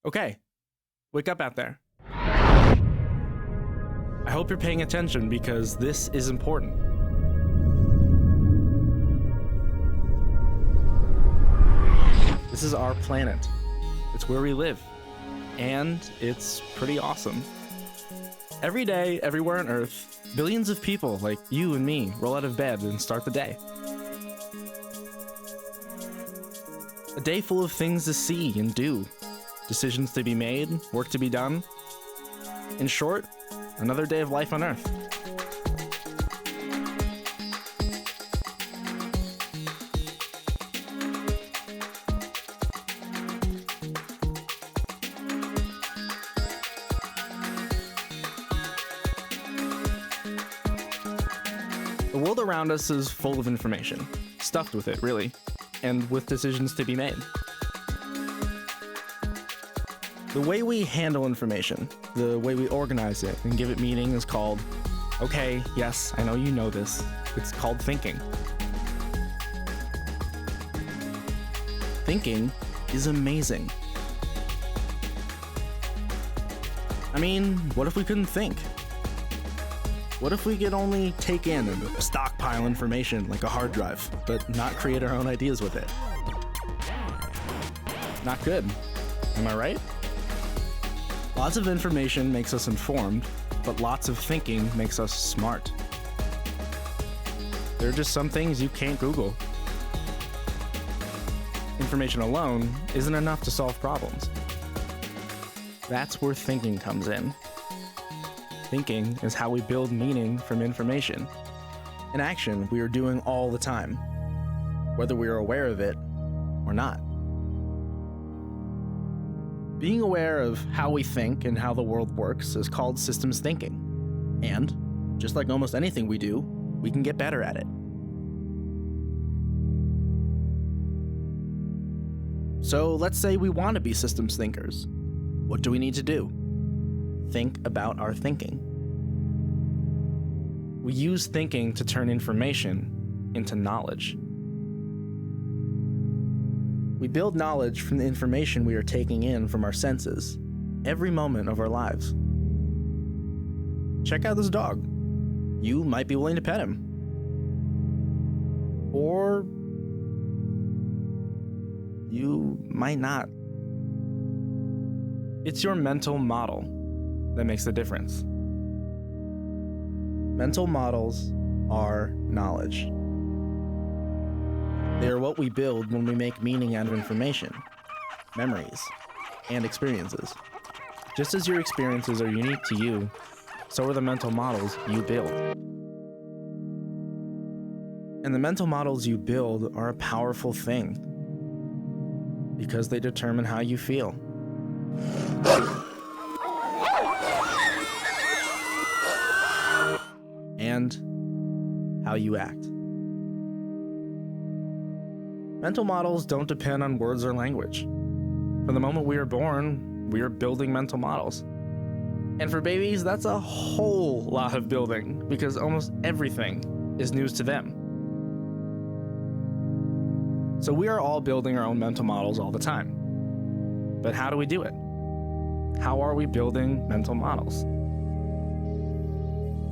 Okay, wake up out there. I hope you're paying attention because this is important. This is our planet. It's where we live. And it's pretty awesome. Every day, everywhere on Earth, billions of people like you and me roll out of bed and start the day. A day full of things to see and do, decisions to be made, work to be done. In short, another day of life on Earth. The world around us is full of information, stuffed with it, really, and with decisions to be made. The way we handle information, the way we organize it and give it meaning is called, okay, yes, I know you know this, it's called thinking. Thinking is amazing. I mean, what if we couldn't think? What if we could only take in and stockpile information like a hard drive, but not create our own ideas with it? Not good. Am I right? Lots of information makes us informed, but lots of thinking makes us smart. There are just some things you can't Google. Information alone isn't enough to solve problems. That's where thinking comes in. Thinking is how we build meaning from information, an action we are doing all the time, whether we are aware of it or not. Being aware of how we think and how the world works is called systems thinking. And, just like almost anything we do, we can get better at it. So let's say we want to be systems thinkers. What do we need to do? Think about our thinking. We use thinking to turn information into knowledge. We build knowledge from the information we are taking in from our senses, every moment of our lives. Check out this dog. You might be willing to pet him. Or you might not. It's your mental model that makes the difference. Mental models are knowledge. They are what we build when we make meaning out of information, memories, and experiences. Just as your experiences are unique to you, so are the mental models you build. And the mental models you build are a powerful thing because they determine how you feel. And how you act. Mental models don't depend on words or language. From the moment we are born, we are building mental models. And for babies, that's a whole lot of building because almost everything is news to them. So we are all building our own mental models all the time. But how do we do it? How are we building mental models?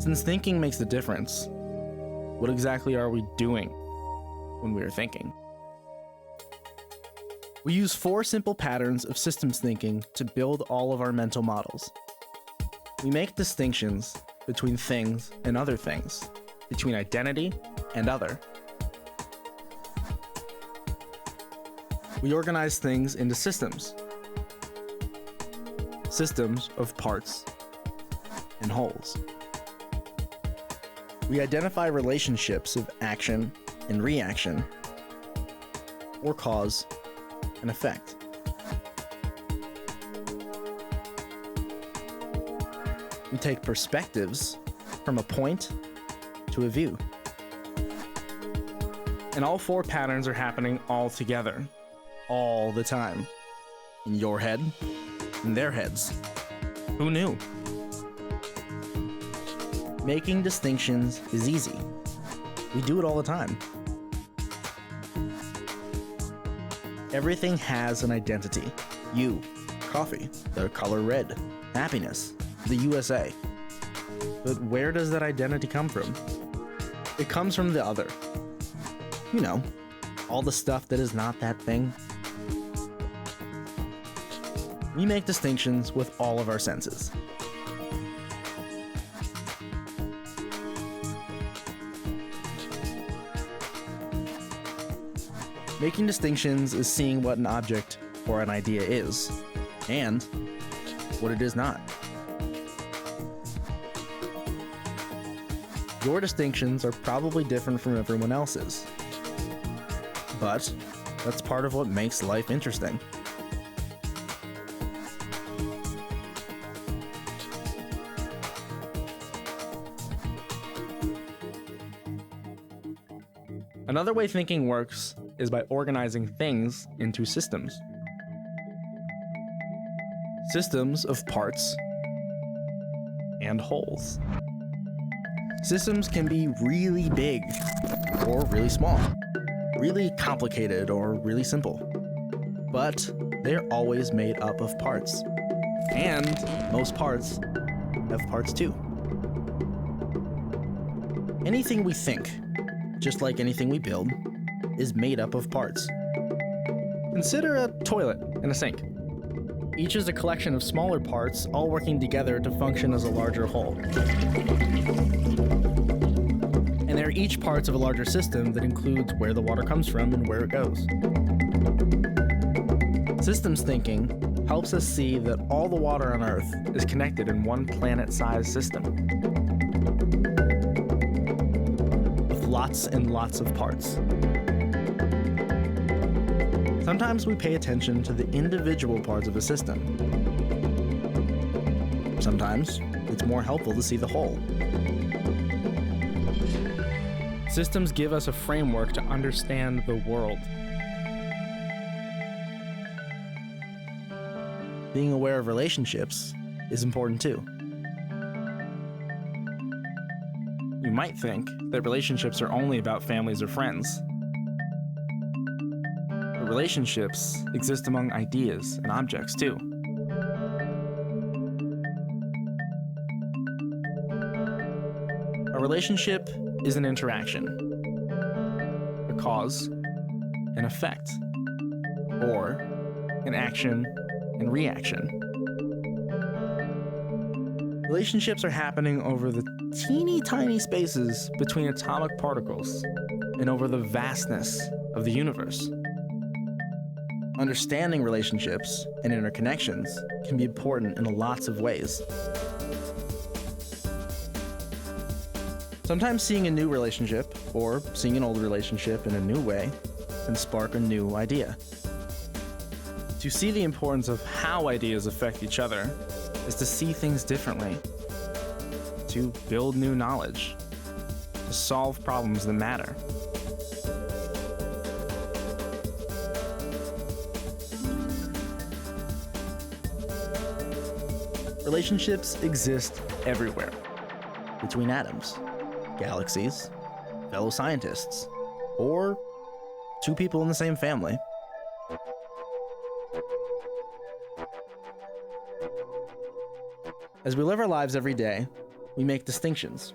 Since thinking makes the difference, what exactly are we doing when we are thinking? We use 4 simple patterns of systems thinking to build all of our mental models. We make distinctions between things and other things, between identity and other. We organize things into systems. Systems of parts and wholes. We identify relationships of action and reaction, or cause and effect. We take perspectives from a point to a view. And all 4 patterns are happening all together, all the time. In your head, in their heads. Who knew? Making distinctions is easy. We do it all the time. Everything has an identity. You, coffee, the color red, happiness, the USA. But where does that identity come from? It comes from the other. You know, all the stuff that is not that thing. We make distinctions with all of our senses. Making distinctions is seeing what an object or an idea is, and what it is not. Your distinctions are probably different from everyone else's, but that's part of what makes life interesting. Another way thinking works is by organizing things into systems. Systems of parts and wholes. Systems can be really big or really small, really complicated or really simple, but they're always made up of parts. And most parts have parts too. Anything we think, just like anything we build, is made up of parts. Consider a toilet and a sink. Each is a collection of smaller parts, all working together to function as a larger whole. And they're each parts of a larger system that includes where the water comes from and where it goes. Systems thinking helps us see that all the water on Earth is connected in one planet-sized system, with lots and lots of parts. Sometimes we pay attention to the individual parts of a system. Sometimes it's more helpful to see the whole. Systems give us a framework to understand the world. Being aware of relationships is important too. You might think that relationships are only about families or friends. But relationships exist among ideas and objects too. A relationship is an interaction, a cause, an effect, or an action and reaction. Relationships are happening over the teeny tiny spaces between atomic particles and over the vastness of the universe. Understanding relationships and interconnections can be important in lots of ways. Sometimes seeing a new relationship, or seeing an old relationship in a new way, can spark a new idea. To see the importance of how ideas affect each other is to see things differently, to build new knowledge, to solve problems that matter. Relationships exist everywhere, between atoms, galaxies, fellow scientists, or two people in the same family. As we live our lives every day, we make distinctions.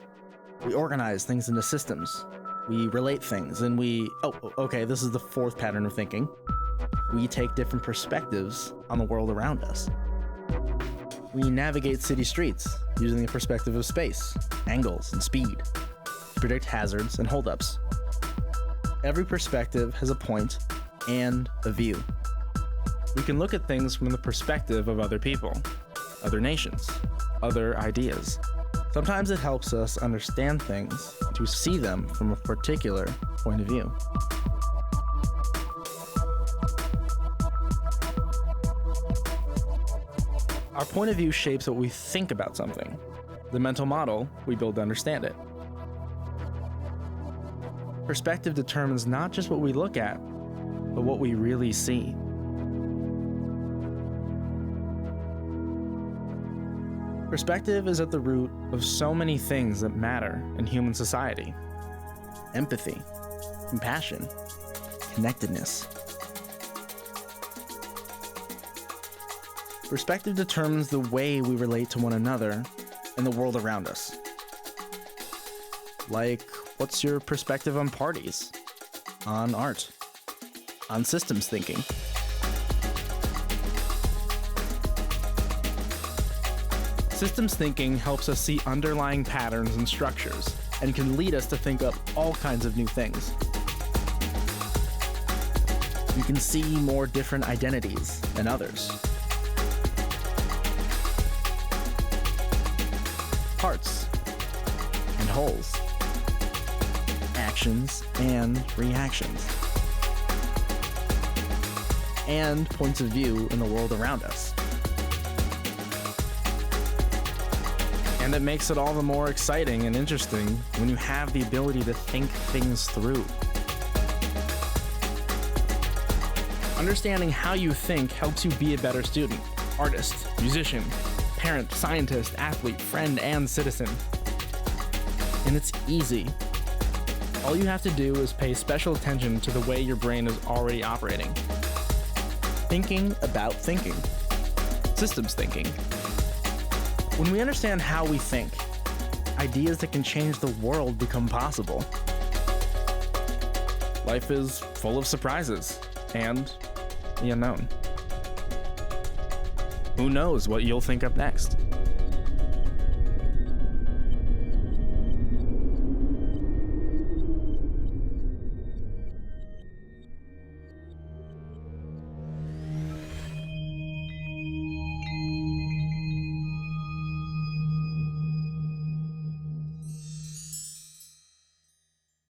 We organize things into systems. We relate things, and this is the fourth pattern of thinking. We take different perspectives on the world around us. We navigate city streets using the perspective of space, angles, and speed to predict hazards and holdups. Every perspective has a point and a view. We can look at things from the perspective of other people, other nations, other ideas. Sometimes it helps us understand things to see them from a particular point of view. Our point of view shapes what we think about something, the mental model we build to understand it. Perspective determines not just what we look at, but what we really see. Perspective is at the root of so many things that matter in human society. Empathy, compassion, connectedness. Perspective determines the way we relate to one another and the world around us. Like, what's your perspective on parties, on art, on systems thinking? Systems thinking helps us see underlying patterns and structures, and can lead us to think up all kinds of new things. You can see more different identities than others. Parts and wholes. Actions and reactions. And points of view in the world around us. And it makes it all the more exciting and interesting when you have the ability to think things through. Understanding how you think helps you be a better student, artist, musician, parent, scientist, athlete, friend, and citizen. And it's easy. All you have to do is pay special attention to the way your brain is already operating. Thinking about thinking. Systems thinking. When we understand how we think, ideas that can change the world become possible. Life is full of surprises and the unknown. Who knows what you'll think up next?